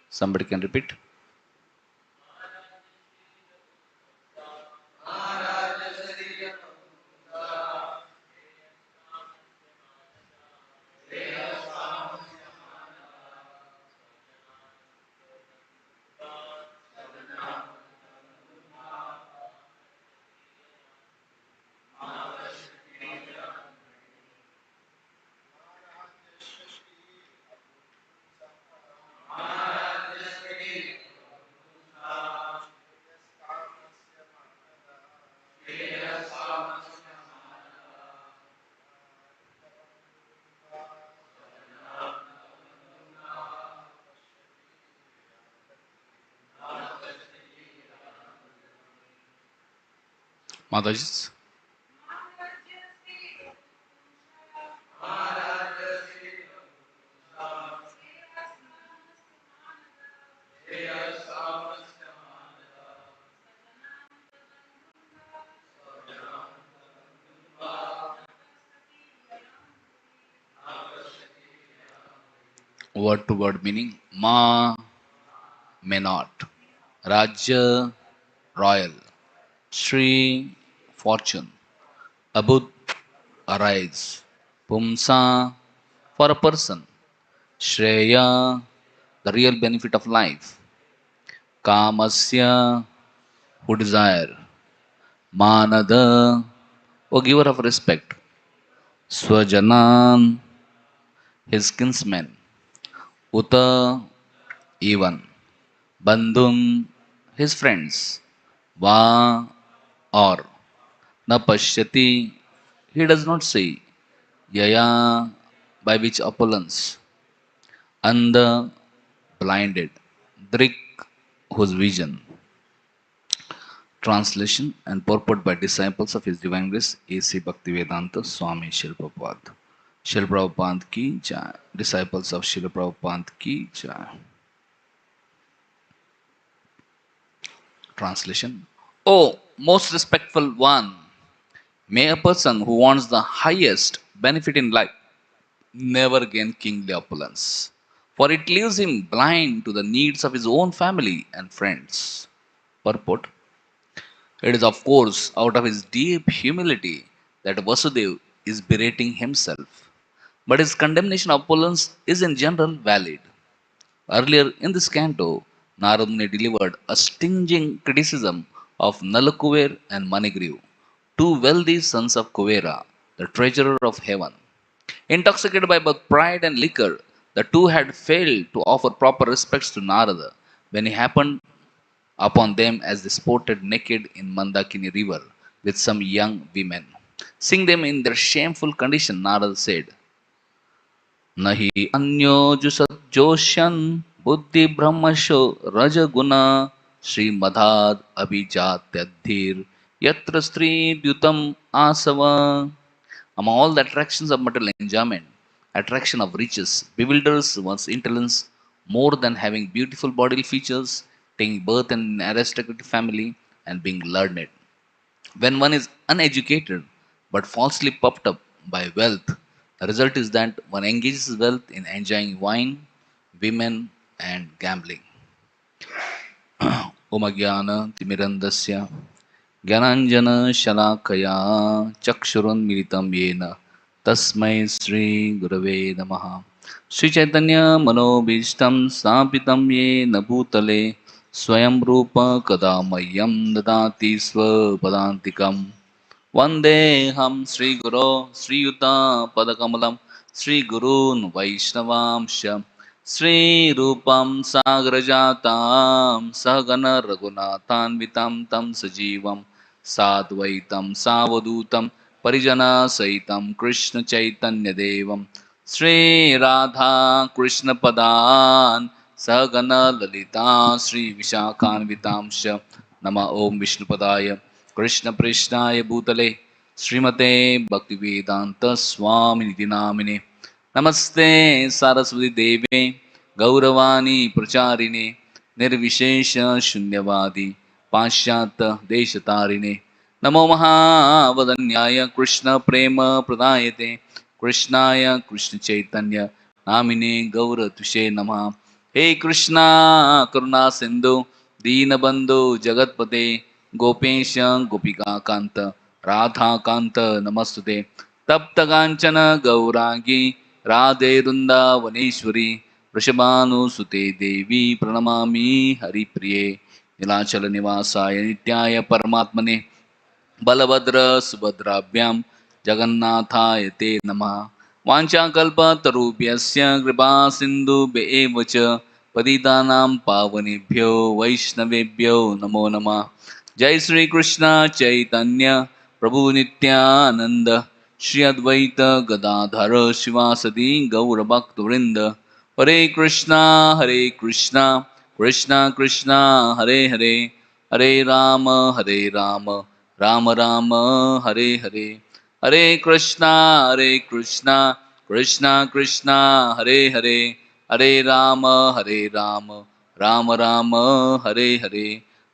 Somebody can repeat. Mataji. Word to word meaning. Ma, may not. Rajya, royal. Shri, fortune. Abud, arise. Pumsa, for a person. Shreya, the real benefit of life. Kamasya, who desire. Manada, O giver of respect. Swajanan, his kinsmen. Uta, even. Bandhun, his friends. Va, or. Na pashyati, he does not see. Yaya, by which opulence. Andha, blinded. Drik, whose vision. Translation and purport by disciples of His Divine Grace A.C. Bhaktivedanta Swami Srila Prabhupada. Srila Prabhupada ki jai. Disciples of Srila Prabhupada ki jai. Translation. Oh, most respectful one, may a person who wants the highest benefit in life never gain kingly opulence, for it leaves him blind to the needs of his own family and friends. Purport. It is, of course, out of his deep humility that Vasudev is berating himself. But his condemnation of opulence is in general valid. Earlier in this canto, Narad Muni delivered a stinging criticism of Nalakuver and Manigriv, two wealthy sons of Kuvera, the treasurer of heaven. Intoxicated by both pride and liquor, the two had failed to offer proper respects to Narada when he happened upon them as they sported naked in Mandakini river with some young women. Seeing them in their shameful condition, Narada said, Nahi anyo jusat joshan buddhi brahmasho rajaguna Sri Madhad abhijatyadhir yatra stri dyutam asava. Among all the attractions of material enjoyment, attraction of riches bewilders one's intelligence more than having beautiful bodily features, taking birth in an aristocratic family, and being learned. When one is uneducated but falsely puffed up by wealth, the result is that one engages wealth in enjoying wine, women, and gambling. Om Ajnana Timirandasya Gyananjana Shalakaya Chakshurun Militam Yena Tasmai Sri Gurave Namaha Sri Chaitanya Manobishtam Sapitam Yena Bhutale Swayam Rupa Kadamayam Dadati Swapadantikam Vandeham Sri Guru Sri Yuta Padakamalam Sri Gurun Vaishnavamsha Sri Rupam Sagrajatam Sagana Raghunathan Vitam Tam Sajivam Sadvaitam Savadutam Parijana Saitam Krishna Chaitanya Devam Sri Radha Krishna Padan Sagana Lalita Sri Vishakhan Vitamsha Nama Om Vishnupadaya Krishna Prishnaya Bhutale Srimate Bhaktivedanta Swami Niti Namine Namaste Saraswati Deve Gauravani Pracharine Nirvishesha Shunyavadi Pashyata Deshatarine Namo Mahavadanyaya Krishna Prema Pradayate Krishnaya Krishna Chaitanya नामिने गौरतुषे नमः। हे कृष्णा करुणा सिंधु दीनबंधु जगतपते गोपेश गोपिका कांत राधा कांत नमस्तुते। तप्त कांचन गौरांगी राधे वृंदावनेश्वरी वृषभानुसुते देवी प्रणमामि हरिप्रिये। नीलाचल निवासाय नित्याय परमात्मने बलभद्र सुभद्राभ्यां जगन्नाथाय ते नमः। वाञ्छाकल्पतरुभ्यश्च कृपा सिन्धुभ्येव च पतितानां पावनेभ्यो वैष्णवेभ्यो नमो नमः। जय श्री कृष्ण चैतन्य प्रभु नित्यानंद श्री अद्वैत गदाधर शिवासदि गौरभक्तवृंद। हरे कृष्णा कृष्णा कृष्णा हरे हरे हरे राम राम राम हरे हरे। हरे कृष्णा कृष्णा कृष्णा हरे हरे हरे राम राम राम हरे हरे।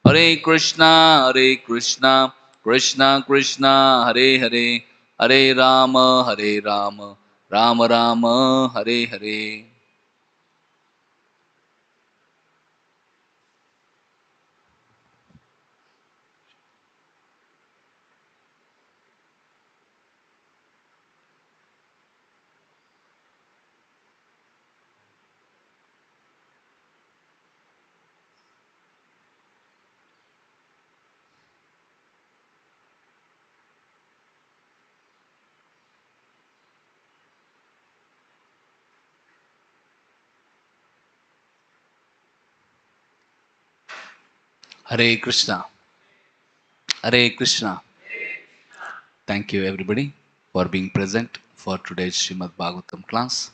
हरे Krishna Krishna Krishna Hare Hare Hare Ram Ram Ram Hare Hare. Hare Krishna. Hare Krishna. Thank you everybody for being present for today's Srimad Bhagavatam class.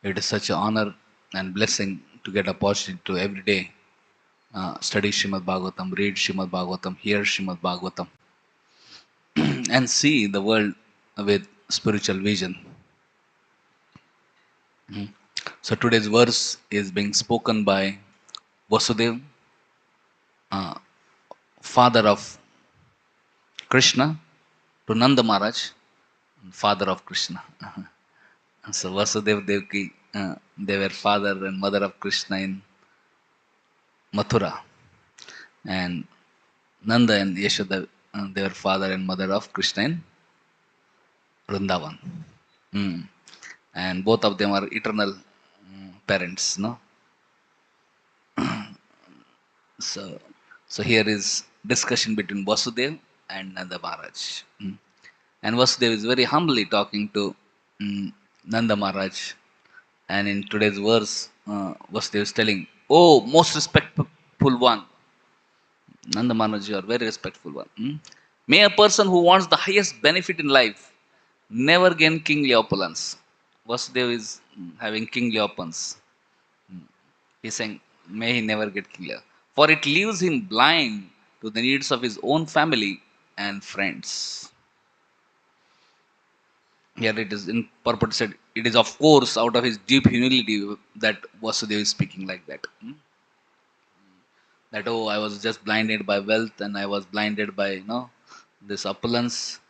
It is such an honor and blessing to get opportunity to every day study Srimad Bhagavatam, read Srimad Bhagavatam, hear Srimad Bhagavatam, and see the world with spiritual vision. So today's verse is being spoken by Vasudev, uh, father of Krishna, to Nanda Maharaj, father of Krishna. So Vasudev Devaki, they were father and mother of Krishna in Mathura, and Nanda and Yashoda, they were father and mother of Krishna in Vrindavan. Mm. And both of them are eternal parents, no? So, so here is discussion between Vasudev and Nanda Maharaj. And Vasudev is very humbly talking to Nanda Maharaj. And in today's verse, Vasudev is telling, "Oh, most respectful one, Nanda Maharaj, you are very respectful one. May a person who wants the highest benefit in life never gain kingly opulence." Vasudev is having kingly opulence. He's saying, may he never get kingly. For it leaves him blind to the needs of his own family and friends. Here it is in purport said, it is of course out of his deep humility that Vasudev is speaking like that. That, oh, I was just blinded by wealth and I was blinded by, this opulence,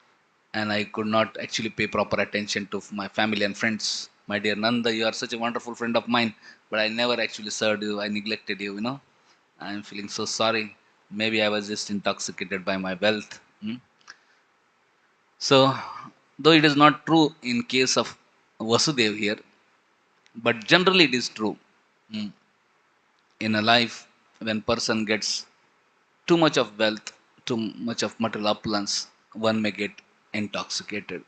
and I could not actually pay proper attention to my family and friends. My dear Nanda, you are such a wonderful friend of mine, but I never actually served you. I neglected you. I'm feeling so sorry. Maybe I was just intoxicated by my wealth. So, though it is not true in case of Vasudev here, but generally it is true. Mm. In a life, when person gets too much of wealth, too much of material opulence, one may get intoxicated.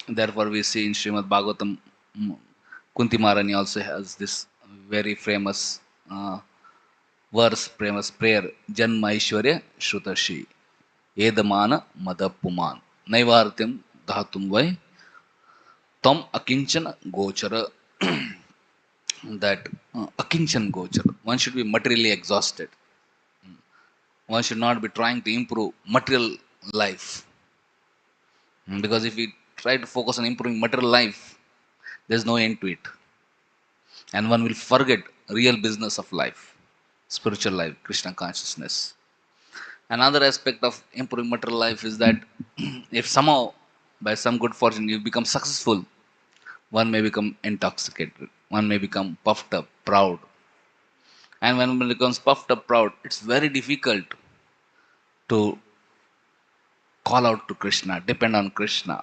Therefore, we see in Srimad Bhagavatam, mm, Kunti Maharani also has this very famous verse, famous prayer, Janma Aishwarya Shrutashi, Edamana Madapuman, Naivartyam Dhatum Vai, Tam Akinchana Gochara. That Akinchan Gochara, one should be materially exhausted. One should not be trying to improve material life. Because if we try to focus on improving material life, there's no end to it. And one will forget real business of life, spiritual life, Krishna consciousness. Another aspect of improving material life is that if somehow, by some good fortune, you become successful, one may become intoxicated, one may become puffed up, proud. And when one becomes puffed up, proud, it's very difficult to call out to Krishna, depend on Krishna.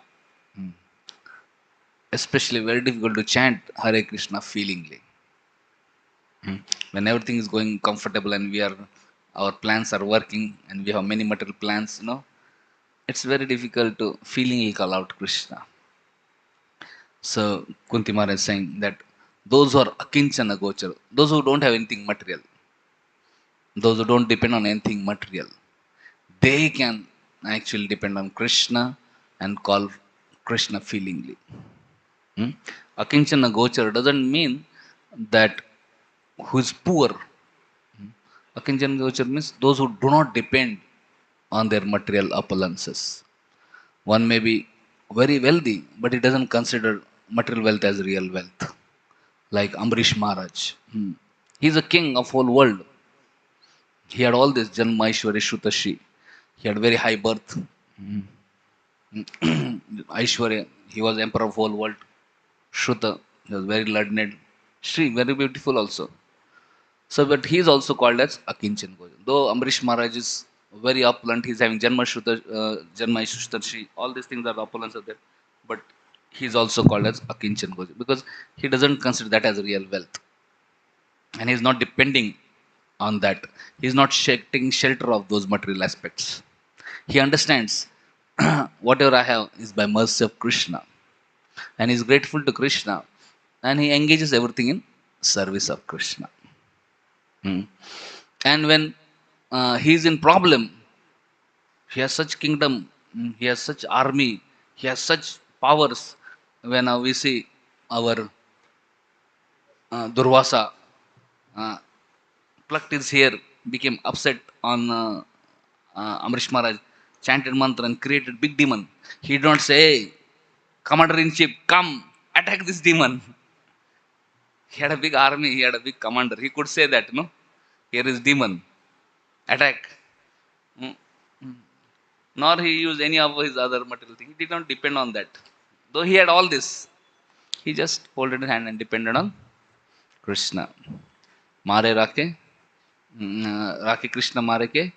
Especially very difficult to chant Hare Krishna feelingly. When everything is going comfortable and our plans are working and we have many material plans, it's very difficult to feelingly call out Krishna. So Kunti Mara is saying that those who are akinchana gochar, those who don't have anything material, those who don't depend on anything material, they can actually depend on Krishna and call Krishna feelingly. Akinchana gochar doesn't mean that who is poor. Akinchana gochar means those who do not depend on their material opulences. One may be very wealthy, but he doesn't consider material wealth as real wealth. Like Amrish Maharaj. He's a king of whole world. He had all this Janma Aishwarya Shrutashi. He had very high birth. Aishwarya, he was emperor of whole world. Shruta, he was very learned. Shri, very beautiful also. So, but he is also called as Akinchan Goja. Though Amrish Maharaj is very opulent, he's having Janma Shruta, all these things are opulence are there. But he's also called as Akinchan Goja because he doesn't consider that as real wealth. And he's not depending on that. He's not taking shelter of those material aspects. He understands whatever I have is by mercy of Krishna. And he's grateful to Krishna. And he engages everything in service of Krishna. And when he is in problem, he has such kingdom, he has such army, he has such powers. When we see our Durvasa plucked his hair, became upset on Amrish Maharaj, chanted mantra and created big demon. He did not say, hey, commander in chief, come attack this demon. He had a big army, he had a big commander. He could say that, no? Here is demon, attack. Mm. Nor he used any of his other material things. He did not depend on that. Though he had all this, he just folded his hand and depended on Krishna. Mare Rake, Rake Krishna Mare ke,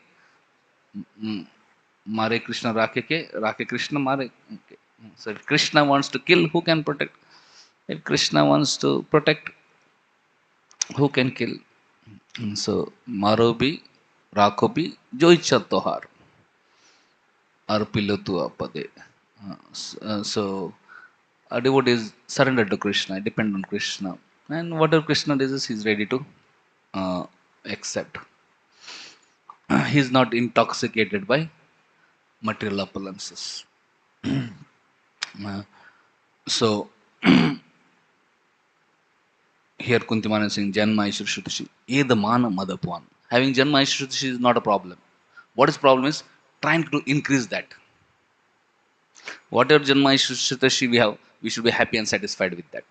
Mare Krishna Rake Krishna Mare ke. So if Krishna wants to kill, who can protect? If Krishna wants to protect, who can kill? So Marobi, Rakobi, Joicha Tohar. Arpilotu apade. So a devotee is surrendered to Krishna, depend on Krishna, and whatever Krishna does, he's ready to accept. He's not intoxicated by material opulences. So here Kuntimana is saying Janma Ishur Shutishi. Edamana Madapwan. Having Janma Ishur Shutishi is not a problem. What is problem is trying to increase that. Whatever Janma Ishur Shutishi we have, we should be happy and satisfied with that.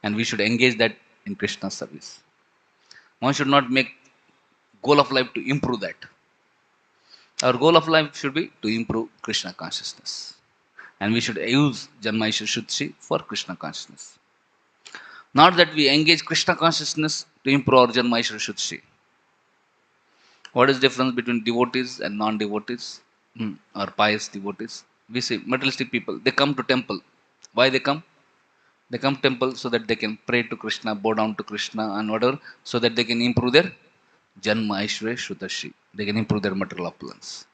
And we should engage that in Krishna's service. One should not make goal of life to improve that. Our goal of life should be to improve Krishna consciousness. And we should use Janma Ishur Shutishi for Krishna consciousness. Not that we engage Krishna consciousness to improve our Janma Ishur Shutishi. What is the difference between devotees and non-devotees or pious devotees? We see materialistic people, they come to temple. Why they come? They come to temple so that they can pray to Krishna, bow down to Krishna and whatever, so that they can improve their Janma Aishwarya Shrutashi. They can improve their material opulence.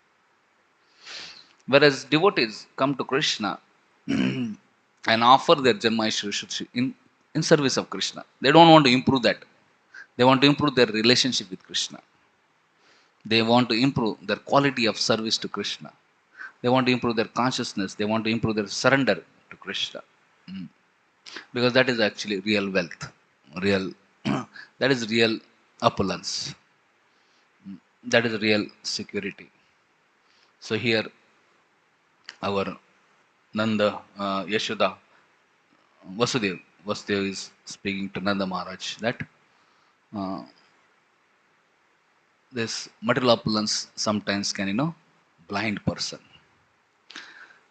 Whereas devotees come to Krishna and offer their Janma Aishwarya Shrutashi in service of Krishna. They don't want to improve that. They want to improve their relationship with Krishna. They want to improve their quality of service to Krishna. They want to improve their consciousness. They want to improve their surrender to Krishna. Because that is actually real wealth. That is real opulence. That is real security. So here our Nanda, Yashoda, Vasudeva is speaking to Nanda Maharaj that this material opulence sometimes can, blind person.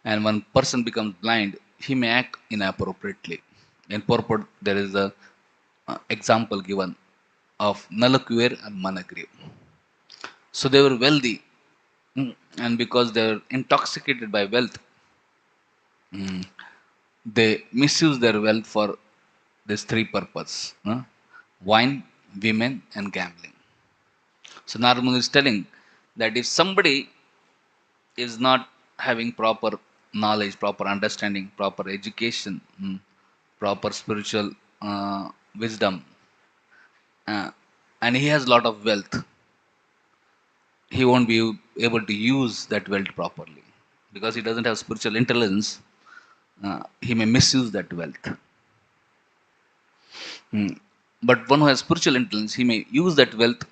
And when person becomes blind, he may act inappropriately. In purport, there is a example given of Nalakuver and Managriv. So they were wealthy, and because they were intoxicated by wealth, they misuse their wealth for these three purposes: wine, women, and gambling. So Narmul is telling that if somebody is not having proper knowledge, proper understanding, proper education, proper spiritual wisdom, uh, and he has a lot of wealth, he won't be able to use that wealth properly because he doesn't have spiritual intelligence. He may misuse that wealth. Mm. But one who has spiritual intelligence, he may use that wealth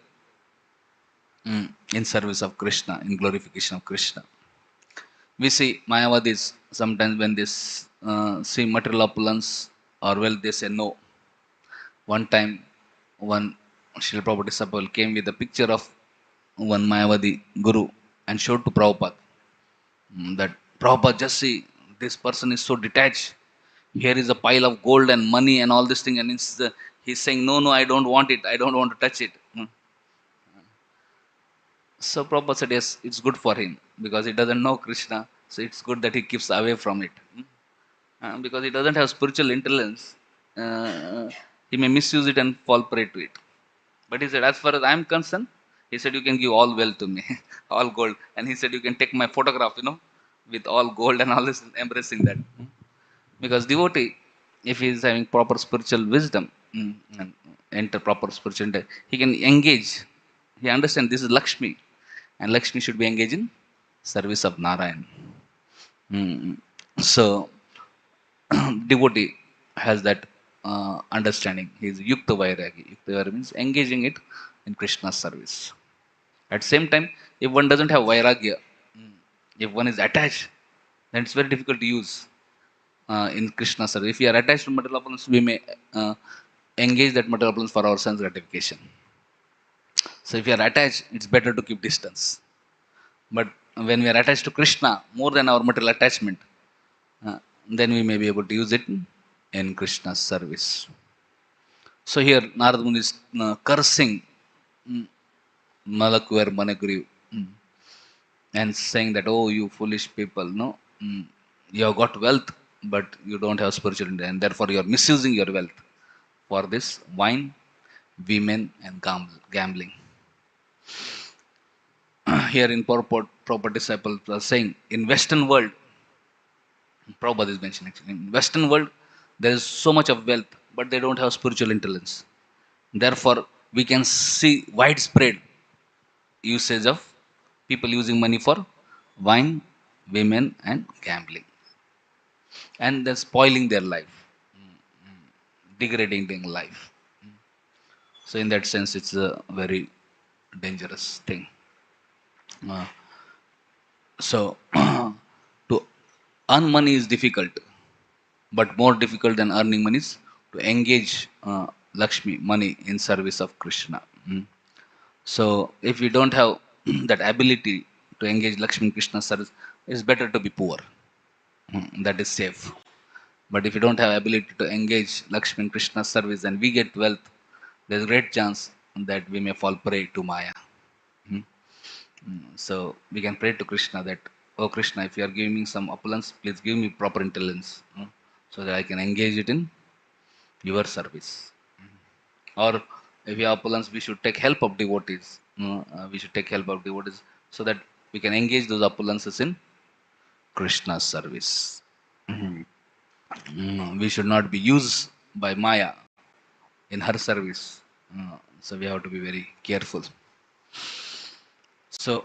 in service of Krishna, in glorification of Krishna. We see Mayavadis sometimes when they see material opulence or wealth, they say no. One time, one Srila Prabhupada disciple came with a picture of one Mayavadi guru and showed to Prabhupada that Prabhupada, just see, this person is so detached. Here is a pile of gold and money and all this thing, and he's saying, no, no, I don't want it. I don't want to touch it. So Prabhupada said, yes, it's good for him because he doesn't know Krishna. So it's good that he keeps away from it. Because he doesn't have spiritual intelligence, he may misuse it and fall prey to it. But he said, as far as I'm concerned, he said, you can give all wealth to me, all gold. And he said, you can take my photograph, with all gold and all this, embracing that. Because devotee, if he is having proper spiritual wisdom, and enter proper spiritual, he can engage. He understands this is Lakshmi, and Lakshmi should be engaged in service of Narayan. So, devotee has that understanding. He is Yukta Vairagi. Yukta Vairagi means engaging it in Krishna's service. At the same time, if one doesn't have Vairagya, if one is attached, then it's very difficult to use in Krishna's service. If we are attached to material opulence, we may engage that material opulence for our sense gratification. So if you are attached, it's better to keep distance. But when we are attached to Krishna more than our material attachment, then we may be able to use it in Krishna's service. So here Narad Muni is cursing Nalakuver Managriv, and saying that, oh, you foolish people, no, you have got wealth, but you don't have spiritual intelligence, and therefore you are misusing your wealth for this wine, women, and gambling. Here in proper disciples are saying, in Western world, Prabhupada is mentioning actually, in Western world, there is so much of wealth, but they don't have spiritual intelligence. Therefore, we can see widespread usage of people using money for wine, women, and gambling, and they're spoiling their life, degrading their life. So, in that sense, it's a very dangerous thing. Uh, so, to earn money is difficult, but more difficult than earning money is to engage Lakshmi, money, in service of Krishna. So, if we don't have that ability to engage Lakshmi in Krishna service, it's better to be poor. That is safe. But if you don't have ability to engage Lakshmi in Krishna service and we get wealth, there's a great chance that we may fall prey to Maya. So we can pray to Krishna that, oh Krishna, if you are giving me some opulence, please give me proper intelligence, so that I can engage it in your service. Or if you have opulence, we should take help of devotees. We should take help of devotees so that we can engage those opulences in Krishna's service. We should not be used by Maya in her service. So we have to be very careful. So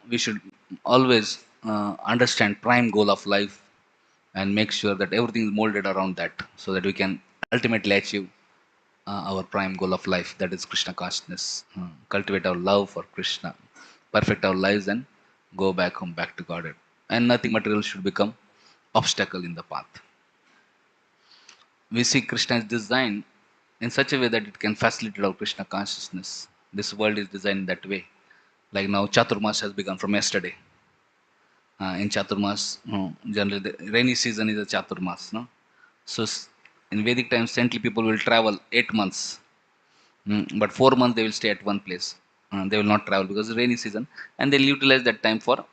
we should always understand prime goal of life and make sure that everything is molded around that, so that we can ultimately achieve our prime goal of life, that is Krishna consciousness. Cultivate our love for Krishna, perfect our lives, and go back home, back to Godhead. And nothing material should become obstacle in the path. We see Krishna is designed in such a way that it can facilitate our Krishna consciousness. This world is designed that way. Like now, Chaturmas has begun from yesterday. In Chaturmas, generally the rainy season is a Chaturmas. No? So In Vedic times, saintly people will travel 8 months. But 4 months they will stay at one place. They will not travel because it's rainy season, and they'll utilize that time for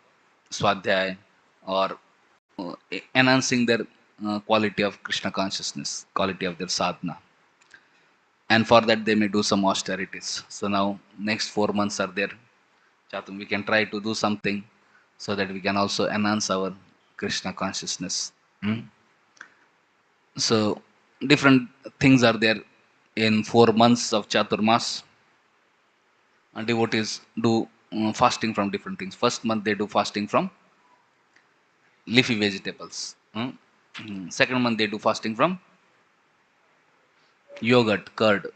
swadhyaya or enhancing their quality of Krishna consciousness, quality of their sadhana. And for that, they may do some austerities. So now, next 4 months are there. Chatum, we can try to do something so that we can also enhance our Krishna consciousness. Hmm? So, different things are there in 4 months of Chaturmas. And devotees do fasting from different things. First month, they do fasting from leafy vegetables. Second month, they do fasting from yogurt, curd.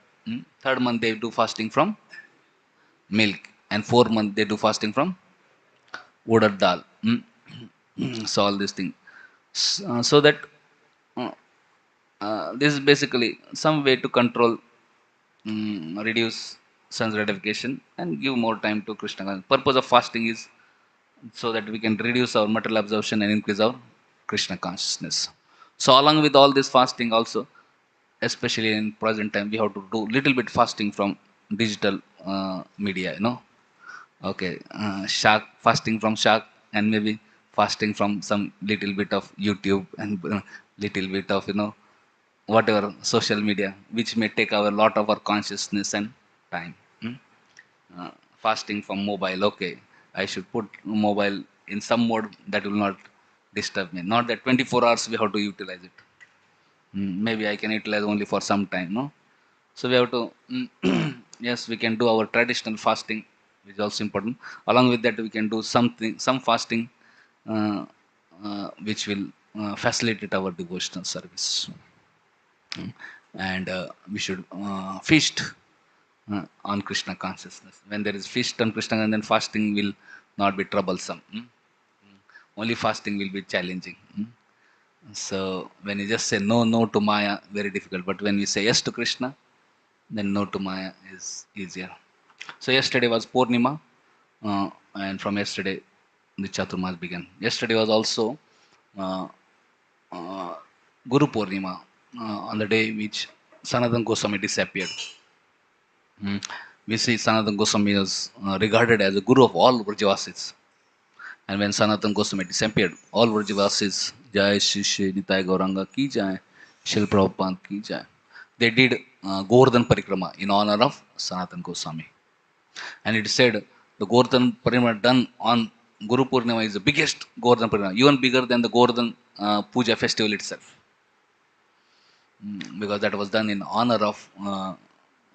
Third month, they do fasting from milk. And 4 month, they do fasting from urad dal. So, all these things. So that uh, this is basically some way to control, reduce sun's gratification and give more time to Krishna. Purpose of fasting is so that we can reduce our material absorption and increase our Krishna consciousness. So along with all this fasting also, especially in present time, we have to do little bit fasting from digital media, Okay, shark fasting from shark, and maybe fasting from some little bit of YouTube and little bit of whatever social media, which may take our lot of our consciousness and time. Hmm? Fasting from mobile. Okay, I should put mobile in some mode that will not disturb me. Not that 24 hours we have to utilize it. Maybe I can utilize only for some time. No, so we have to. Yes, we can do our traditional fasting, which is also important. Along with that, we can do some fasting, uh, which will facilitate our devotional service. And we should feast on Krishna consciousness. When there is feast on Krishna, and then fasting will not be troublesome. Only fasting will be challenging. So when you just say no, no to Maya, very difficult. But when we say yes to Krishna, then no to Maya is easier. So yesterday was Purnima, and from yesterday the Chaturmas began. Yesterday was also uh, uh, Guru Purnima, on the day which Sanatan Goswami disappeared. We see Sanatan Goswami is regarded as a guru of all Vrajavasis. And when Sanatan Goswami disappeared, all Vrajavasis, Jai Shri Shri Nitai Gauranga ki Jai, Shil Prabhupada ki Jai, they did Govardhan Parikrama in honor of Sanatan Goswami. And it said the Govardhan Parikrama done on Guru Purnima is the biggest Govardhan Parikrama, even bigger than the Govardhan Puja festival itself. Because that was done in honor of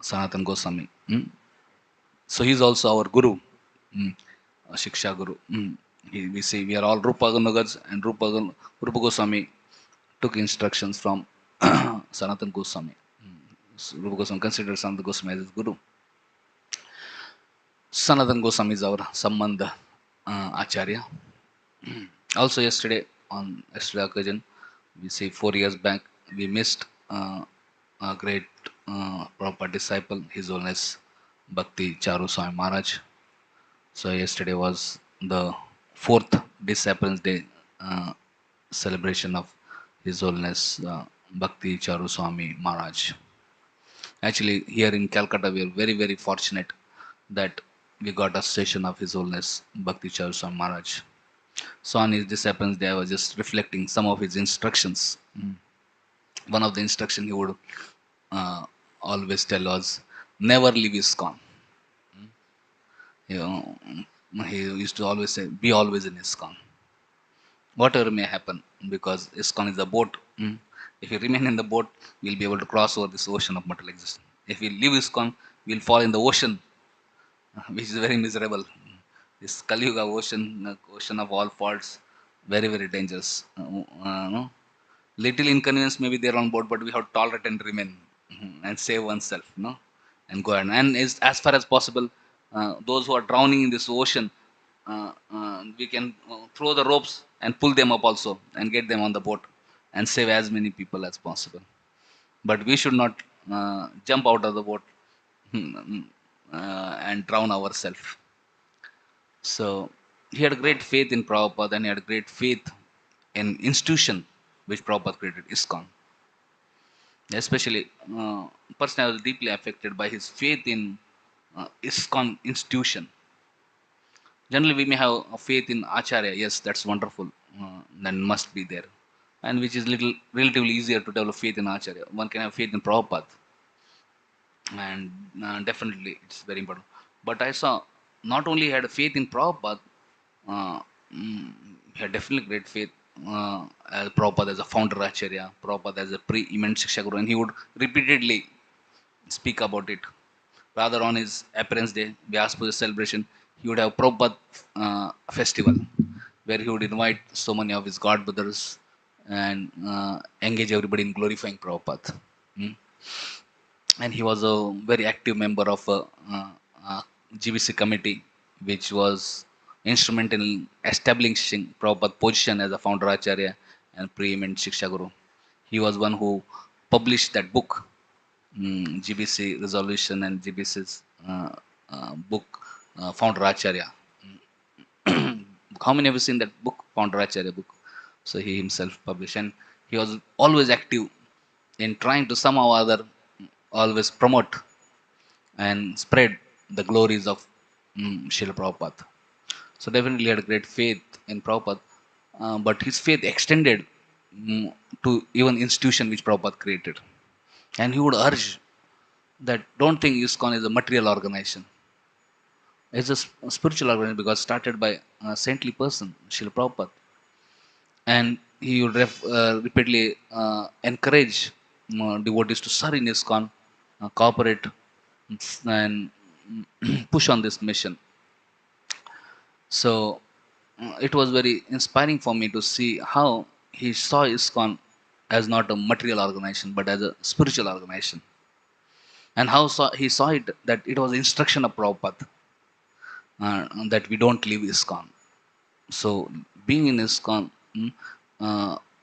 Sanatan Goswami. So he's also our Guru, mm, Shiksha Guru. We say we are all Rupa Ganugas, and Rupa Goswami took instructions from Sanatan Goswami. So Rupa Goswami considered Sanatan Goswami as his Guru. Sanatan Goswami is our Sambandha Acharya. Also yesterday occasion, we say 4 years back, we missed a great proper disciple, His Holiness Bhakti Charu Swami Maharaj. So yesterday was the fourth Disciples Day celebration of His Holiness Bhakti Charu Swami Maharaj. Actually, here in Calcutta, we are very, very fortunate that we got a session of His Holiness Bhakti Charu Swami Maharaj. So on his Disciples Day, I was just reflecting some of his instructions. One of the instruction he would uh, always tell was, never leave ISKCON. You know, he used to always say, be always in ISKCON. Whatever may happen, because ISKCON is a boat. If we remain in the boat, we'll be able to cross over this ocean of material existence. If we leave ISKCON, we'll fall in the ocean, which is very miserable. This Kali Yuga ocean, ocean of all faults, very, very dangerous. No? Little inconvenience may be there on board, but we have to tolerate and remain, and save oneself, and go ahead. And as far as possible, those who are drowning in this ocean, we can throw the ropes and pull them up also and get them on the boat and save as many people as possible. But we should not jump out of the boat and drown ourselves. So he had great faith in Prabhupada, and he had great faith in institution which Prabhupada created, ISKCON. Especially, personally, I was deeply affected by his faith in ISKCON institution. Generally, we may have a faith in Acharya. Yes, that's wonderful. Then must be there, and which is little relatively easier to develop faith in Acharya. One can have faith in Prabhupada, and definitely it's very important. But I saw not only had a faith in Prabhupada, uh, he had definitely great faith. As Prabhupada as a founder Acharya, Prabhupada as a pre-eminent Shiksha Guru, and he would repeatedly speak about it. Rather, on his appearance day, Vyas Puja celebration, he would have Prabhupada festival where he would invite so many of his god brothers and engage everybody in glorifying Prabhupada. Mm. And he was a very active member of a GBC committee, which was instrumental in establishing Prabhupada's position as a founder Acharya and preeminent Shiksha Guru. He was one who published that book, GBC resolution and GBC's book, Founder Acharya. How many have you seen that book, Founder Acharya book? So he himself published, and he was always active in trying to somehow or other always promote and spread the glories of Srila Prabhupada. So definitely he had a great faith in Prabhupada, but his faith extended to even institution which Prabhupada created. And he would urge that don't think ISKCON is a material organization. It's a spiritual organization because started by a saintly person, Srila Prabhupada. And he would repeatedly encourage devotees to serve in ISKCON, cooperate, and push on this mission. So it was very inspiring for me to see how he saw ISKCON as not a material organization but as a spiritual organization, and how he saw it that it was instruction of Prabhupada that we don't leave ISKCON. So being in ISKCON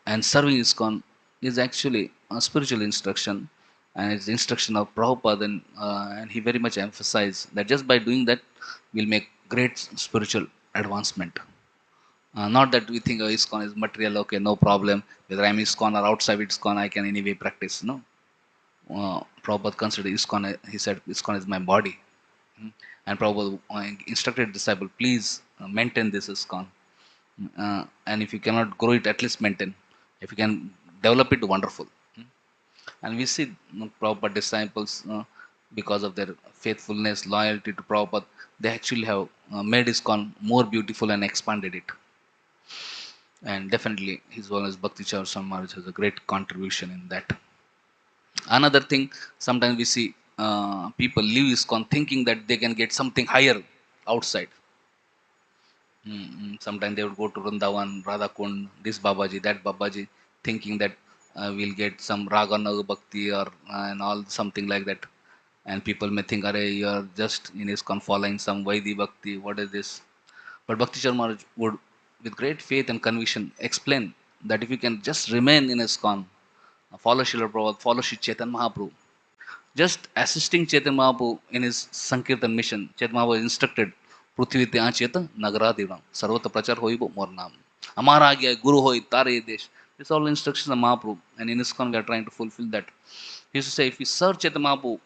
and serving ISKCON is actually a spiritual instruction, and it's the instruction of Prabhupada, and he very much emphasized that just by doing that, we'll make great spiritual advancement. Not that we think ISKCON is material, okay, no problem. Whether I'm ISKCON or outside ISKCON, I can anyway practice. No. Prabhupada considered ISKCON, he said, ISKCON is my body. And Prabhupada instructed disciple, please maintain this ISKCON. And if you cannot grow it, at least maintain. If you can develop it, wonderful. And we see Prabhupada disciples, because of their faithfulness, loyalty to Prabhupada, they actually have made ISKCON more beautiful and expanded it. And definitely his one as Bhakti Charsam Maharaj has a great contribution in that. Another thing, sometimes we see people leave ISKCON thinking that they can get something higher outside. Sometimes they would go to Vrindavan, Radhakund, this Babaji, that Babaji, thinking that we'll get some Ragana Bhakti or and all something like that. And people may think, "Arey, you're just in ISKCON following some Vaidhi Bhakti. What is this?" But Bhakti Charan would, with great faith and conviction, explain that if you can just remain in ISKCON, follow Srila Prabhupada, follow Sri Chaitanya Mahaprabhu, just assisting Chaitanya Mahaprabhu in his Sankirtan mission, Chaitanya Mahaprabhu instructed, पृथ्वी त्या चेत नगरा देवम सर्वत्र प्रचार होइबो मोर नाम हमारा आज्ञा गुरु होई तारे देश. This all instructions of Mahaprabhu, and in ISKCON we are trying to fulfill that. He used to say, if you serve Chaitanya Mahaprabhu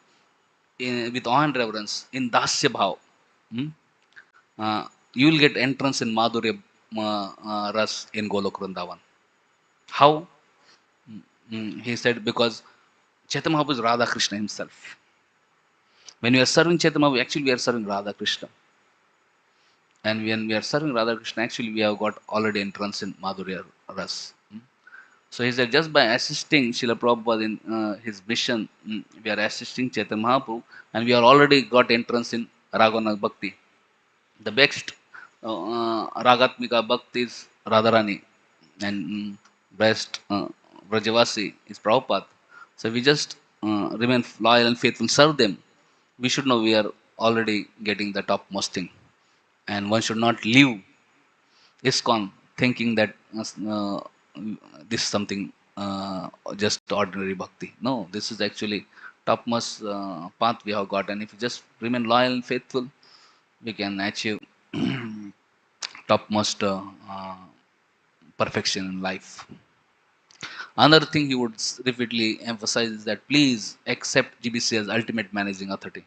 with awe and reverence, in dasya bhav, you will get entrance in Madhurya Ras in Golok Vrindavan. How? He said, because Chaitanya Mahaprabhu is Radha Krishna himself. When we are serving Chaitanya Mahaprabhu, actually we are serving Radha Krishna. And when we are serving Radha Krishna, actually we have got already entrance in Madhurya Ras. So he said, just by assisting Srila Prabhupada in his mission, we are assisting Chaitanya Mahaprabhu, and we are already got entrance in Ragana Bhakti. The best Ragatmika Bhakti is Radharani, and best Vrajavasi is Prabhupada. So we just remain loyal and faithful, serve them. We should know we are already getting the topmost thing. And one should not leave ISKCON thinking that this is something just ordinary bhakti. No, this is actually topmost path we have got. And if you just remain loyal and faithful, we can achieve topmost perfection in life. Another thing he would repeatedly emphasize is that please accept GBC as ultimate managing authority,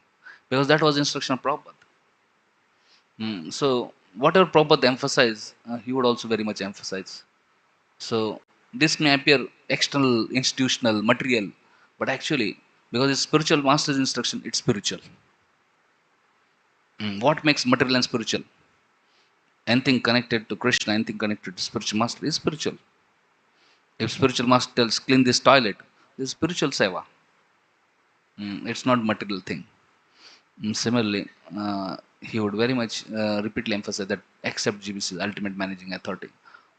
because that was instruction of Prabhupada. So whatever Prabhupada emphasized, he would also very much emphasize. So this may appear external, institutional, material, but actually, because it's spiritual master's instruction, it's spiritual. What makes material and spiritual? Anything connected to Krishna, anything connected to spiritual master is spiritual. If spiritual master tells clean this toilet, this is spiritual seva. It's not material thing. Similarly, he would very much repeatedly emphasize that accept GBC is ultimate managing authority.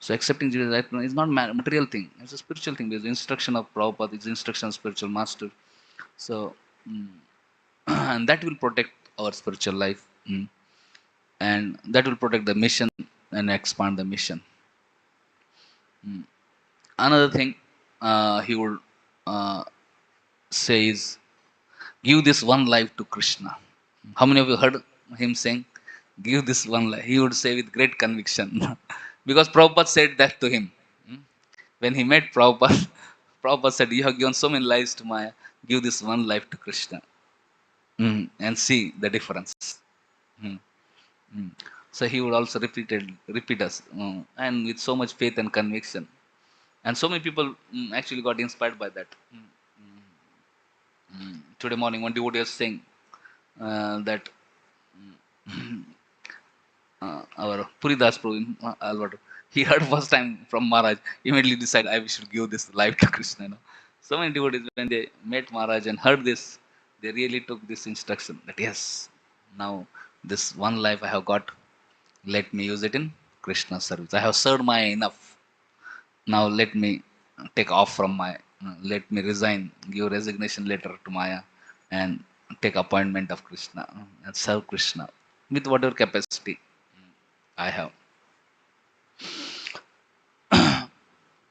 So accepting GBC is not material thing; it's a spiritual thing. There's instruction of Prabhupada, it's instruction of spiritual master. So, and that will protect our spiritual life, and that will protect the mission and expand the mission. Another thing he would say is give this one life to Krishna. How many of you heard him saying, give this one life? He would say with great conviction. Because Prabhupada said that to him. When he met Prabhupada, Prabhupada said, you have given so many lives to Maya, give this one life to Krishna. And see the difference. Mm, mm. So he would also repeat us, and with so much faith and conviction. And so many people actually got inspired by that. Today morning, one devotee was saying that our Puridas Prabhu, he heard first time from Maharaj, immediately decided I should give this life to Krishna. So many devotees, when they met Maharaj and heard this, they really took this instruction that yes, now this one life I have got, let me use it in Krishna service. I have served Maya enough. Now let me take off from Maya. Let me resign, give resignation letter to Maya, and take appointment of Krishna and serve Krishna with whatever capacity I have.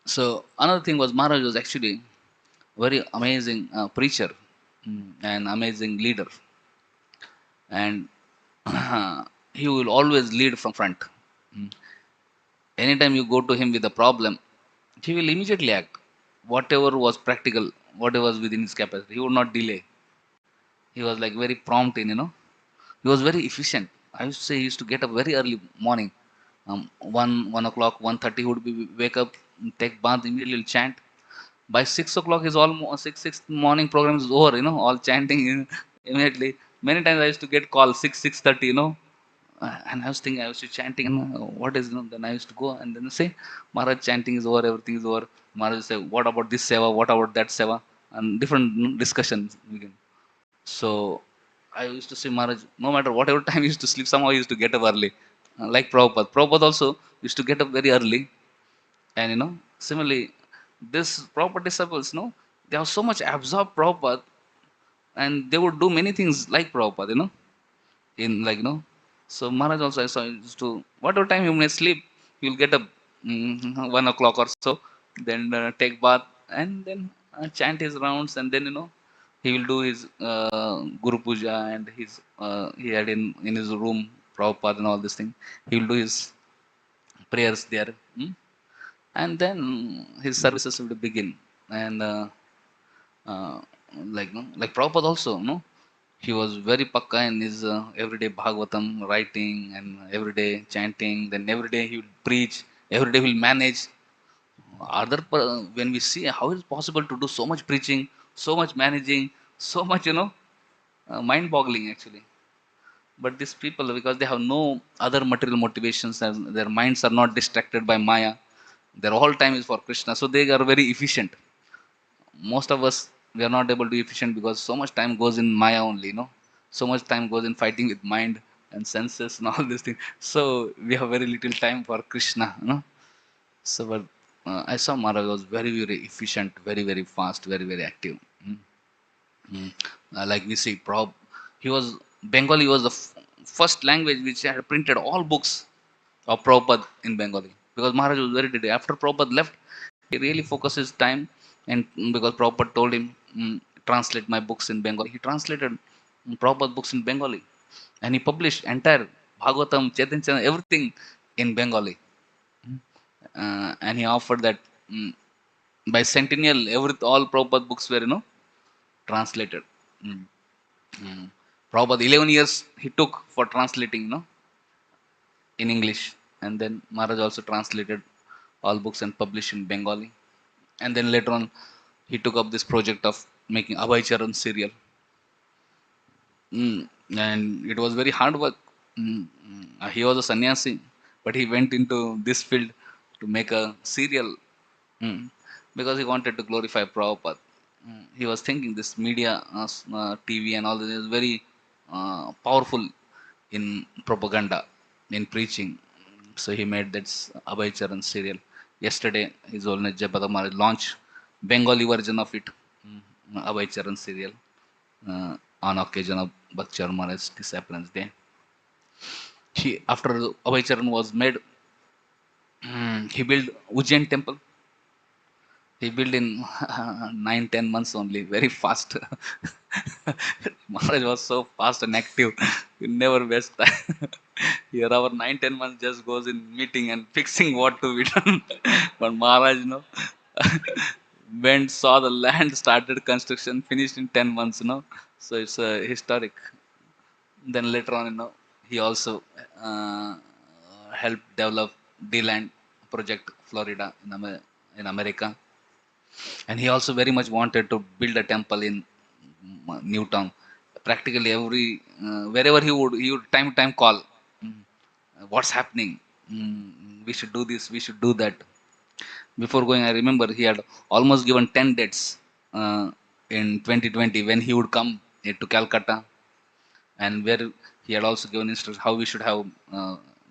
So another thing was Maharaj was actually very amazing preacher and amazing leader, and he will always lead from front. Mm. Anytime you go to him with a problem, he will immediately act. Whatever was practical, whatever was within his capacity, he would not delay. He was like very prompt in. He was very efficient. I used to say he used to get up very early morning. 1 o'clock, 1:30, he would be wake up, take bath, immediately chant. By 6 o'clock is almost six morning program is over, all chanting immediately. Many times I used to get call 6:30. And I was thinking, I was chanting, and what is, then I used to go and then say, Maharaj, chanting is over, everything is over. Maharaj say, what about this seva, what about that seva, and different discussions begin. So I used to say, Maharaj, no matter whatever time he used to sleep, somehow he used to get up early. Like Prabhupada. Prabhupada also used to get up very early. And similarly, this Prabhupada disciples, they have so much absorbed Prabhupada, and they would do many things like Prabhupada, in like, So Maharaj also I saw used to, whatever time he may sleep, he will get up 1 o'clock or so, then take bath, and then chant his rounds, and then, he will do his Guru Puja, and he had in his room Prabhupada and all this thing. He will do his prayers there. And then his services will begin. And uh, like Prabhupada also, he was very pakka in his everyday Bhagavatam writing and everyday chanting. Then every day he will preach. Every day he will manage. When we see how is it possible to do so much preaching, so much managing, so much, mind-boggling actually. But these people, because they have no other material motivations, and their minds are not distracted by Maya, their whole time is for Krishna, so they are very efficient. Most of us, we are not able to be efficient because so much time goes in Maya only, so much time goes in fighting with mind and senses and all these things. So we have very little time for Krishna, So, but I saw Maharaj was very, very efficient, very, very fast, very, very active. Mm. Like we see, he was Bengali was the first language which had printed all books of Prabhupada in Bengali, because Maharaj was very dedicated. After Prabhupada left, he really focused his time, and because Prabhupada told him, translate my books in Bengali, he translated Prabhupada books in Bengali, and he published entire Bhagavatam, Chaitanya, everything in Bengali. And he offered that by centennial, all Prabhupada books were, translated. Mm. Mm. Prabhupada 11 years he took for translating, in English, and then Maharaj also translated all books and published in Bengali. And then later on, he took up this project of making Abhay Charan serial. And it was very hard work. He was a sannyasi, but he went into this field to make a serial, mm, because he wanted to glorify Prabhupada. He was thinking this media, TV, and all this is very powerful in propaganda, in preaching. So he made that Abhay Charan serial. Yesterday, His Holiness Jayapataka Maharaj launched Bengali version of it, Abhay Charan serial, on occasion of Bhakti Maharaj's disappearance day. After Abhay Charan was made, he built Ujjain temple. He built in 9-10 months only, very fast. Maharaj was so fast and active. He never waste time. Here our 9-10 months just goes in meeting and fixing what to be done. But Maharaj, went, saw the land, started construction, finished in 10 months, So it's historic. Then later on, he also helped develop D-Land project, Florida, in America. And he also very much wanted to build a temple in Newtown. Practically wherever he would time to time call, "Mm, what's happening? We should do this, we should do that." Before going, I remember he had almost given 10 dates in 2020 when he would come to Calcutta, and where he had also given instructions how we should have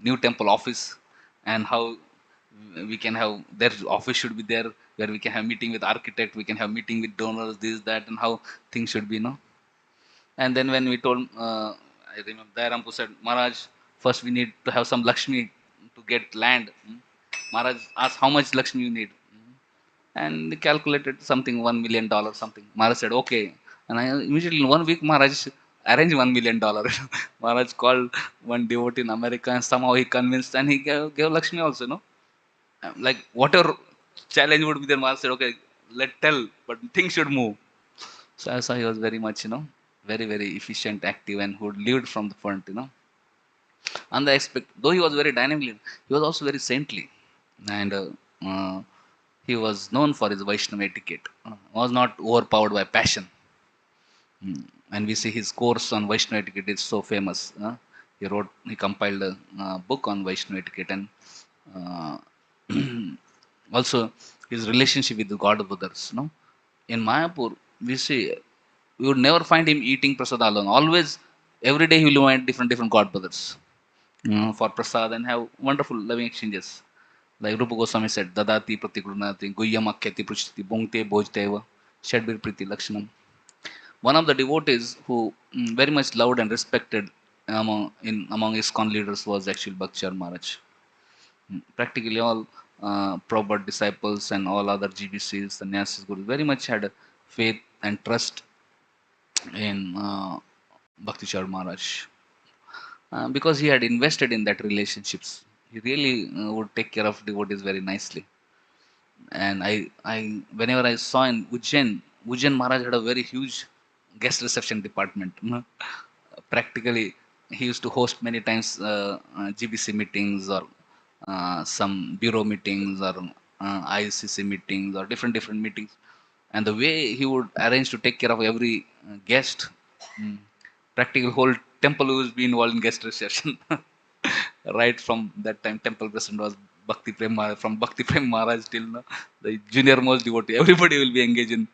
new temple office, and how we can have their office should be there, where we can have meeting with architect, we can have meeting with donors, this, that, and how things should be. And then when we told, I remember Dayarampu said, Maharaj, first we need to have some Lakshmi to get land. Maharaj asked how much Lakshmi you need, and they calculated something $1 million something. Maharaj said okay, and I immediately in 1 week Maharaj arranged $1 million. Maharaj called one devotee in America, and somehow he convinced, and he gave Lakshmi also. Like whatever challenge would be there, Maharaj said okay, let tell, but things should move. So I saw he was very much, very very efficient, active, and who lived from the front, and the expect, though he was very dynamic, he was also very saintly, and uh, he was known for his Vaishnava etiquette. Was not overpowered by passion. And we see his course on Vaishnava etiquette is so famous. He compiled a book on Vaishnava etiquette, and uh, also his relationship with the God brothers. In Mayapur, we see we would never find him eating prasad alone. Always, every day he will invite different God brothers, for prasad, and have wonderful loving exchanges. Like Rupa Goswami said, Dadati Pratigrunati, Guyamakhyati Pruchiti, Bongte Bojteva, Shadbir Priti Lakshanam. One of the devotees who very much loved and respected among ISKCON leaders was actually Bhakti Maharaj. Practically all Prabhupada disciples and all other GBCs, sannyasis, gurus very much had faith and trust in Bhakti Maharaj, because he had invested in that relationships. He really would take care of devotees very nicely. And whenever I saw in Ujjain Maharaj had a very huge guest reception department. Practically, he used to host many times GBC meetings, or some bureau meetings, or ISCC meetings, or different meetings. And the way he would arrange to take care of every guest, mm, practically whole temple was be involved in guest reception. Right from that time, temple president was Bhakti Prem Maharaj. From Bhakti Prem Maharaj till now, the junior most devotee, everybody will be engaged in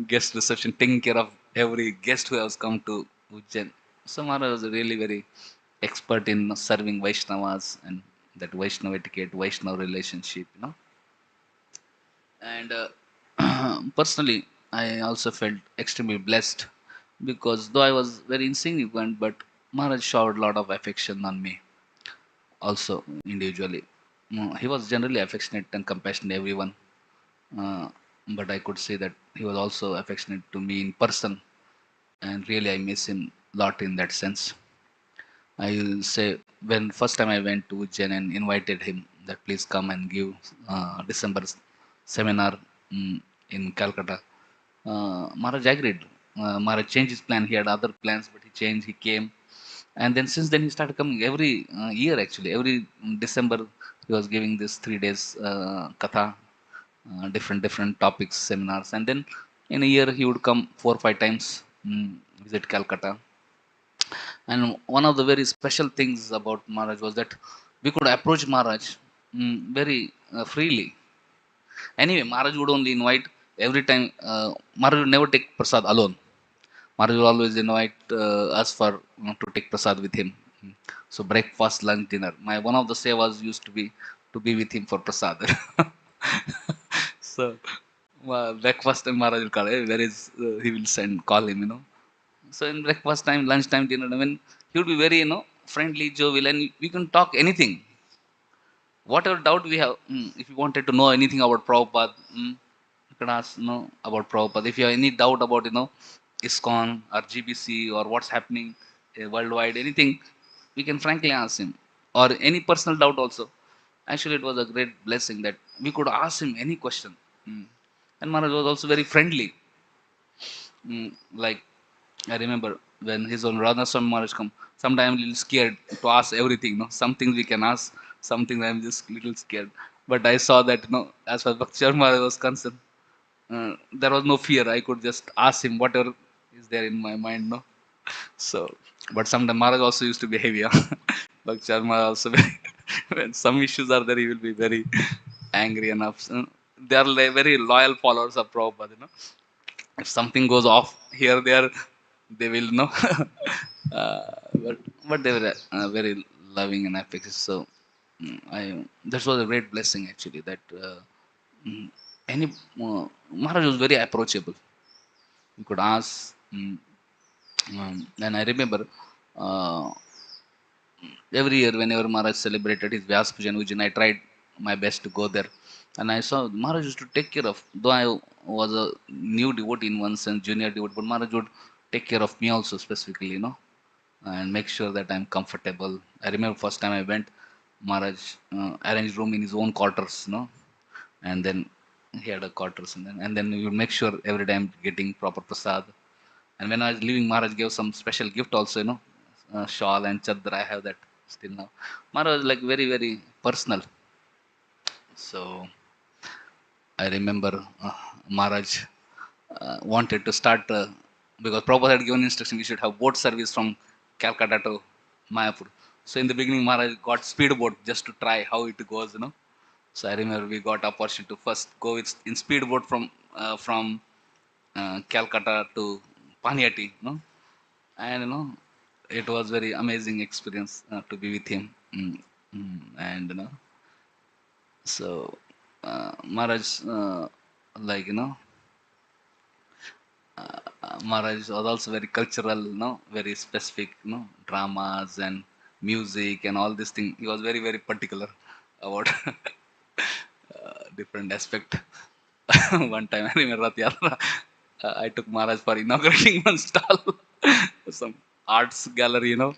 guest reception, taking care of every guest who has come to Ujjain. So Maharaj was really very expert in serving Vaishnavas, and that Vaishnava etiquette, Vaishnava relationship. And personally, I also felt extremely blessed, because though I was very insignificant, but Maharaj showered a lot of affection on me also individually. He was generally affectionate and compassionate to everyone, uh, but I could say that he was also affectionate to me in person, and really I miss him a lot in that sense. I will say when first time I went to Ujjain and invited him that please come and give December seminar mm, in Calcutta. Maharaj agreed. Maharaj changed his plan. He had other plans, but he changed. He came, and then since then he started coming every year. Actually, every December he was giving this 3 days katha, different topics, seminars, and then in a year he would come 4 or 5 times, visit Calcutta. And one of the very special things about Maharaj was that we could approach Maharaj very freely. Anyway, Maharaj would only invite every time. Maharaj would never take prasad alone. Maharaj will always invite us for to take prasad with him. So breakfast, lunch, dinner. My one of the sevas used to be with him for prasad. So breakfast and Maharaj will call. Hey, where is he will send call him. So in breakfast time, lunch time, dinner, I mean, he would be very friendly, jovial, and we can talk anything. Whatever doubt we have, if you wanted to know anything about Prabhupada, you can ask about Prabhupada. If you have any doubt about ISKCON or GBC or what's happening worldwide, anything, we can frankly ask him. Or any personal doubt also. Actually, it was a great blessing that we could ask him any question. And Maharaj was also very friendly. Like I remember when his own Radha Swami Maharaj come, sometimes I'm a little scared to ask everything. No, some things we can ask, some things I'm just little scared. But I saw that as far as Bhakti Maharaj was concerned, there was no fear. I could just ask him whatever is there in my mind. No, so but sometimes Maharaj also used to be heavy. Bhakti Maharaj also when some issues are there, he will be very angry enough. They are like very loyal followers of Prabhupada. If something goes off here, there, they will know. uh, but they were very loving and affectionate. So that was a great blessing actually. That mm, any Maharaj was very approachable. You could ask, and I remember uh, every year whenever Maharaj celebrated his Vyas Pujan, I tried my best to go there. And I saw Maharaj used to take care of, though I was a new devotee in one sense, junior devotee, but Maharaj would take care of me also specifically, and make sure that I'm comfortable. I remember first time I went, Maharaj arranged room in his own quarters, and then he had a quarters, and then we would make sure every time getting proper prasad. And when I was leaving, Maharaj gave some special gift also, shawl and chadra. I have that still now. Maharaj was like very, very personal. So I remember Maharaj wanted to start, because Prabhupada had given instruction we should have boat service from Calcutta to Mayapur. So in the beginning, Maharaj got speedboat just to try how it goes. So I remember we got opportunity to first go in speedboat from Calcutta to Paniati, and it was very amazing experience to be with him. And so Maharaj, like Maharaj was also very cultural, very specific, dramas and music and all this thing. He was very, very particular about different aspect. One time I remember Rath Yatra, I took Maharaj for inaugurating one stall, some arts gallery. I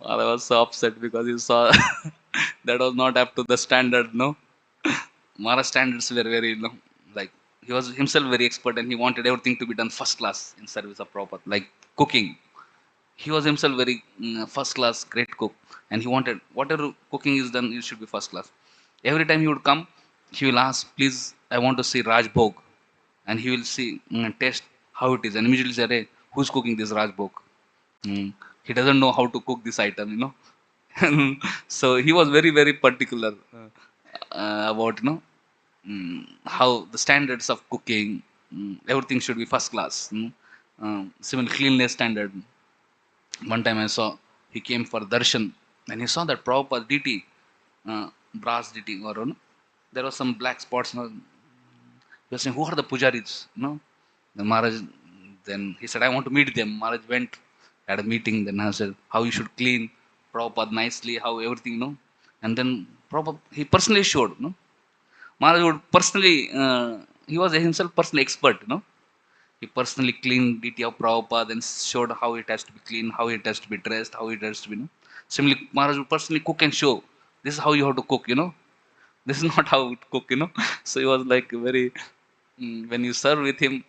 was so upset because he saw that was not up to the standard. No, Maharaj standards were very, like he was himself very expert and he wanted everything to be done first class in service of Prabhupada, like cooking. He was himself very first class, great cook, and he wanted whatever cooking is done, it should be first class. Every time he would come, he will ask, "Please, I want to see Raj Bhog," and he will see taste how it is, and immediately say, "Hey, who's cooking this Raj Bhog?" He doesn't know how to cook this item. So he was very, very particular about how the standards of cooking, everything should be first class. Similar cleanliness standard. One time I saw he came for darshan and he saw that proper DT, brass DT, or there was some black spots. He was saying, "Who are the pujaris?" The Maharaj, then he said, "I want to meet them." Maharaj went, had a meeting. Then I said, "How you should clean Prabhupada nicely, how everything, And then Prabhupada, he personally showed, Maharaj would personally, he was himself personally expert, He personally cleaned DT of Prabhupada and showed how it has to be clean, how it has to be dressed, how it has to be, Similarly, Maharaj would personally cook and show, this is how you have to cook, This is not how to cook. So he was like very when you serve with him,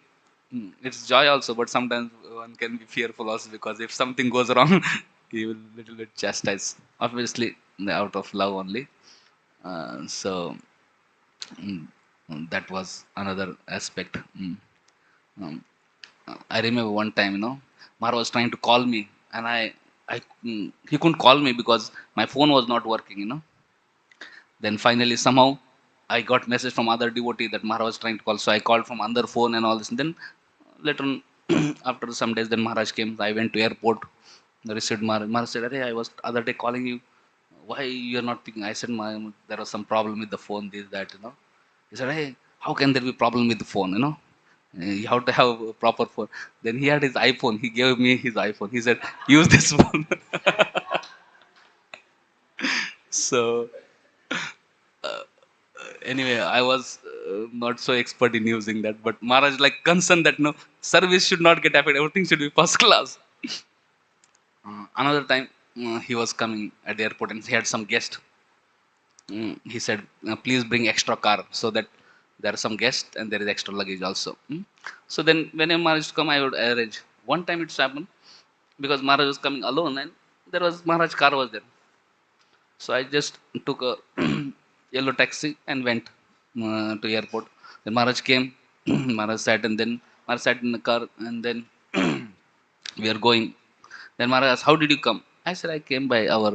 it's joy also, but sometimes one can be fearful also, because if something goes wrong, he will little bit chastise, obviously out of love only. So that was another aspect. Um, I remember one time, Mara was trying to call me, and he couldn't call me because my phone was not working. Then finally, somehow, I got message from other devotee that Maharaj was trying to call. So I called from other phone and all this. And then later on, after some days, then Maharaj came. I went to airport. I received Maharaj. Maharaj said, "Hey, I was other day calling you. Why you are not picking?" I said, there was some problem with the phone. This that. He said, "Hey, how can there be problem with the phone? You have to have a proper phone." Then he had his iPhone. He gave me his iPhone. He said, "Use this phone." So anyway, I was not so expert in using that, but Maharaj like concerned that no service should not get affected, everything should be first class. Another time, he was coming at the airport and he had some guest. He said, please bring extra car so that there are some guests and there is extra luggage also. So then when Maharaj come, I would arrange. One time it's happened because Maharaj was coming alone and there was Maharaj car was there. So I just took a yellow taxi and went to airport. Then Maharaj came, Maharaj sat, and then Maharaj sat in the car, and then we are going. Then Maharaj asked, "How did you come?" I said, "I came by our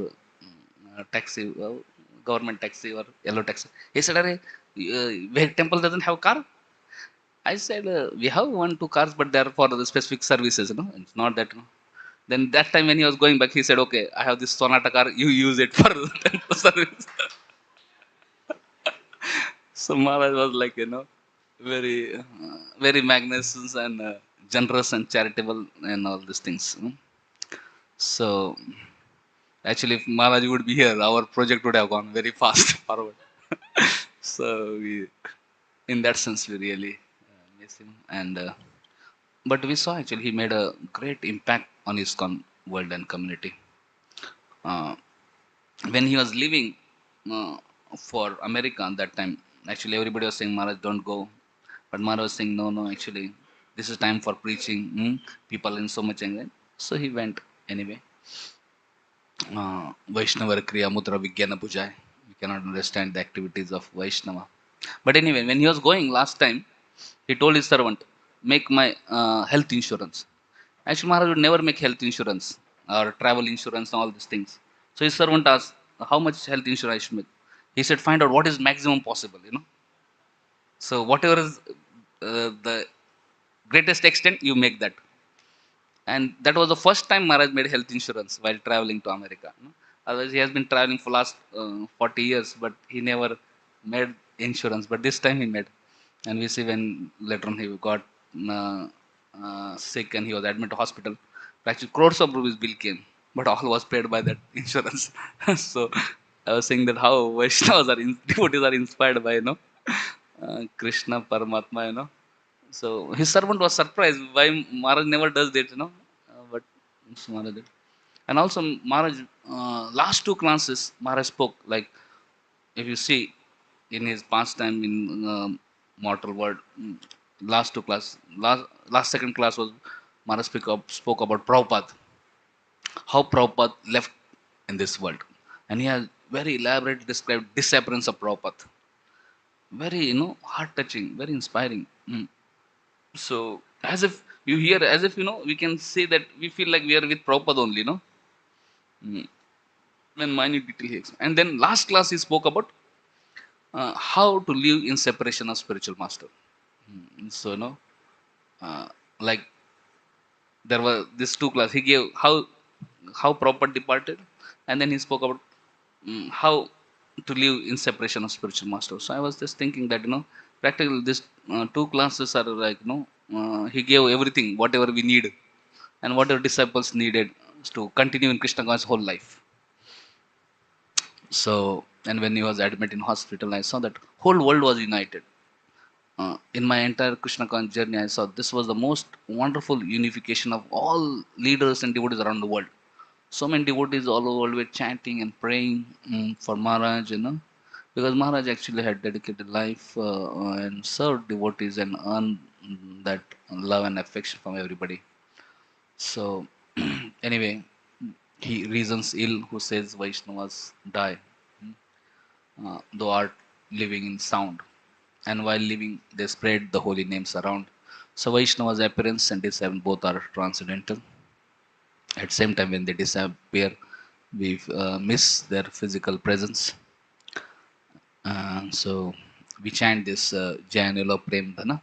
taxi, government taxi or yellow taxi." He said, "Arey, where temple doesn't have car?" I said, "We have one, two cars, but they're for the specific services, It's not that, Then that time when he was going back, he said, "Okay, I have this Sonata car. You use it for temple service." So Maharaj was like, very, very magnificent and generous and charitable and all these things. So actually, if Maharaj would be here, our project would have gone very fast forward. So in that sense, we really miss him. And but we saw actually he made a great impact on ISKCON world and community. Uh, when he was leaving uh, for America at that time, actually everybody was saying, Maharaj, don't go. But Maharaj was saying, no, no, actually, this is time for preaching. People in so much anxiety. So he went anyway. Vaishnava Kriya Mudra Vigyana Pujai. We cannot understand the activities of Vaishnava. But anyway, when he was going last time, he told his servant, make my health insurance. Actually, Maharaj would never make health insurance or travel insurance and all these things. So his servant asked, how much health insurance I should make? He said, find out what is maximum possible. So whatever is the greatest extent, you make that. And that was the first time Maharaj made health insurance while traveling to America. Otherwise, he has been traveling for last 40 years, but he never made insurance. But this time he made. And we see when later on he got sick and he was admitted to hospital. Actually, crores of rupees bill came, but all was paid by that insurance. So I was saying that how Vaishnavas devotees are inspired by Krishna Paramatma. So his servant was surprised why Maharaj never does that. But Maharaj did. And also Maharaj, last two classes, Maharaj spoke like, if you see in his pastime in mortal world, last two class, last second class was Maharaj spoke about Prabhupada, how Prabhupada left in this world. And he has very elaborately described disappearance of Prabhupada. Very, heart touching, very inspiring. So as if you hear, as if we can say that we feel like we are with Prabhupada only. Mm. When minute detail he explained. And then last class he spoke about how to live in separation of spiritual master. So uh, like there were these two class. He gave how Prabhupada departed, and then he spoke about how to live in separation of spiritual master. So I was just thinking that practically these two classes are like he gave everything whatever we need and whatever disciples needed to continue in Krishna conscious whole life. So, and when he was admitted in hospital, I saw that whole world was united. In my entire Krishna conscious journey, I saw this was the most wonderful unification of all leaders and devotees around the world. So many devotees all over the world were chanting and praying for Maharaj, because Maharaj actually had dedicated life and served devotees and earned that love and affection from everybody. So, anyway, he reasons ill who says Vaishnavas die, thou art living in sound. And while living, they spread the holy names around. So, Vaishnava's appearance and disappearance both are transcendental. At the same time, when they disappear, we miss their physical presence. So, we chant this Jayanilo Prem Dhana.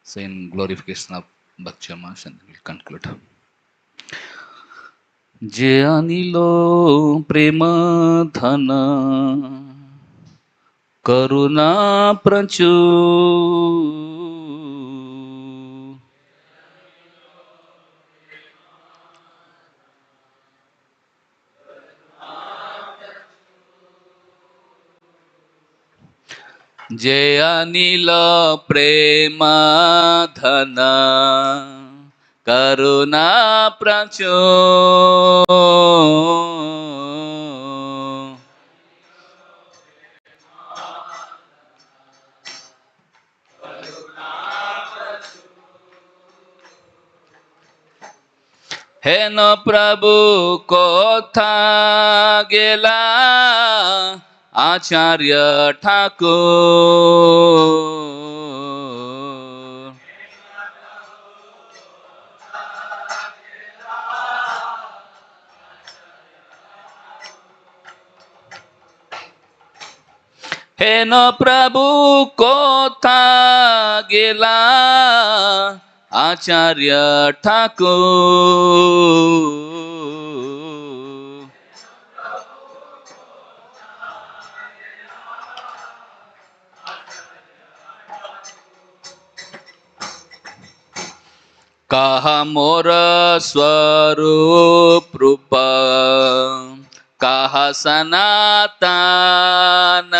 So, in glorification of Bhakti Amash, and we'll conclude. যে আনিল প্রেম ধন করুণা প্রচুর যে আনিল প্রেম ধন করুণা প্রচুর হেন প্রভু কোথা গেলা আচার্য ঠাকুর হেন প্রভু কোথা গেলা আচার্য ঠাকুর কাহা মোর স্বরূপ রূপ কাহা সনাতন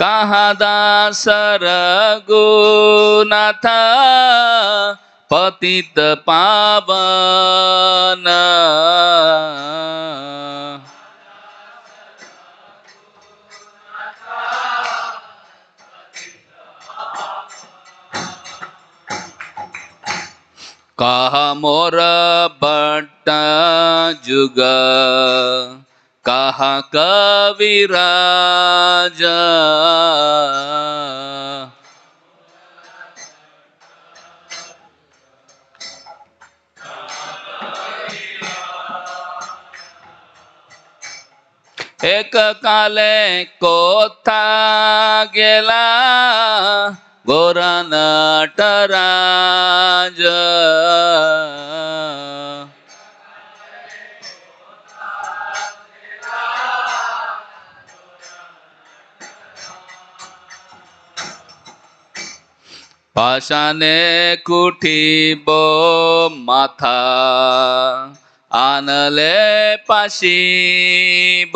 কাহা দাস রঘুনাথ পতিত পাবন কাহা মোর বট্ট যুগ কাহা কবিরাজ এক কালে কোথা গেলা গোরা নটরাজ পাষাণে কুঠিব মাথা আনলে পাশিব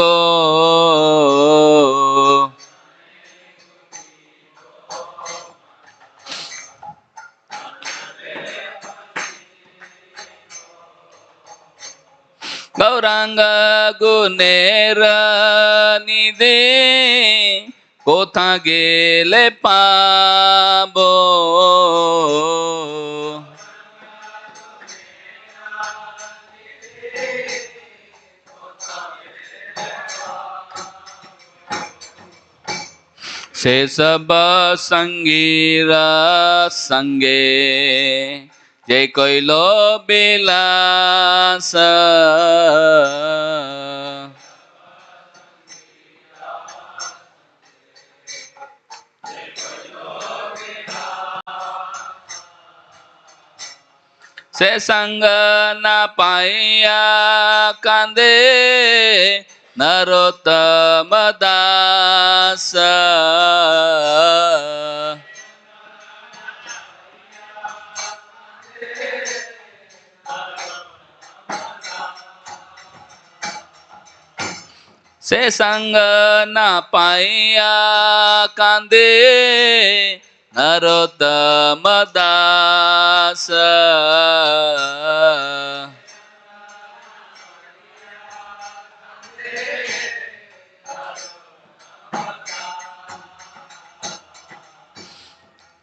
গৌরাঙ্গ গুণের নিধি কোথা গেলে পাব সে সব সঙ্গীর সঙ্গে যে কইল বিলাস সে সঙ্গ না পাইয়া কান্দে নরোত্তম দাস সে সঙ্গ না পাইয়া কান্দে Narottama Dasa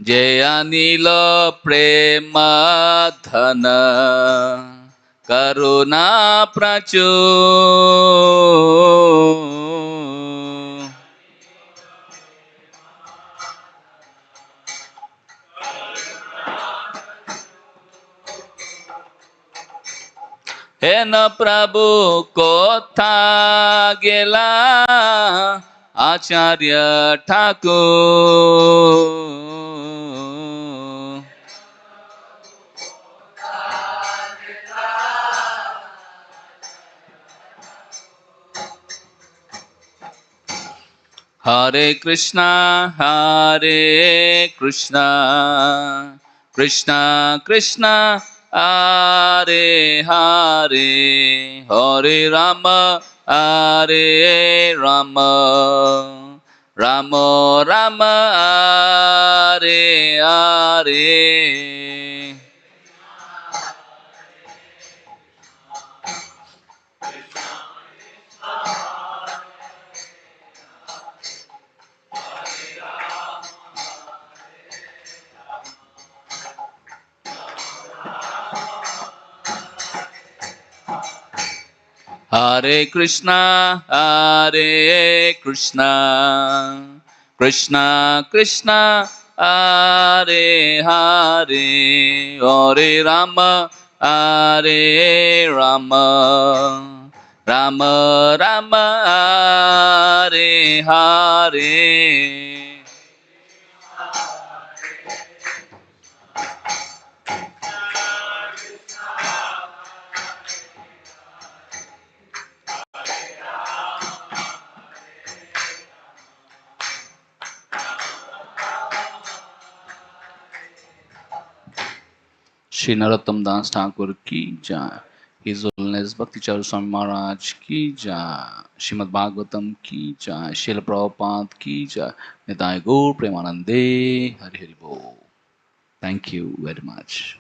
Jaya Nila Prema Dhana Karuna Prachu Hena Prabhu Kotha Gela Acharya Thakur Hare Krishna, Krishna Krishna, Hare Hare, Hare Rama, Hare Rama, Rama Rama, Hare Hare. Hare Krishna, Krishna Krishna, Hare Hare, Hare Rama, Hare Rama, Rama Rama, Hare Hare. Shri Narottam Das Thakur ki jai. His Holiness Bhakti Charu Swami Maharaj ki jai. Srimad Bhagavatam ki jai. Srila Prabhupada ki jai. Nitai Gaur Premanande. Hari Hari Bol. Thank you very much.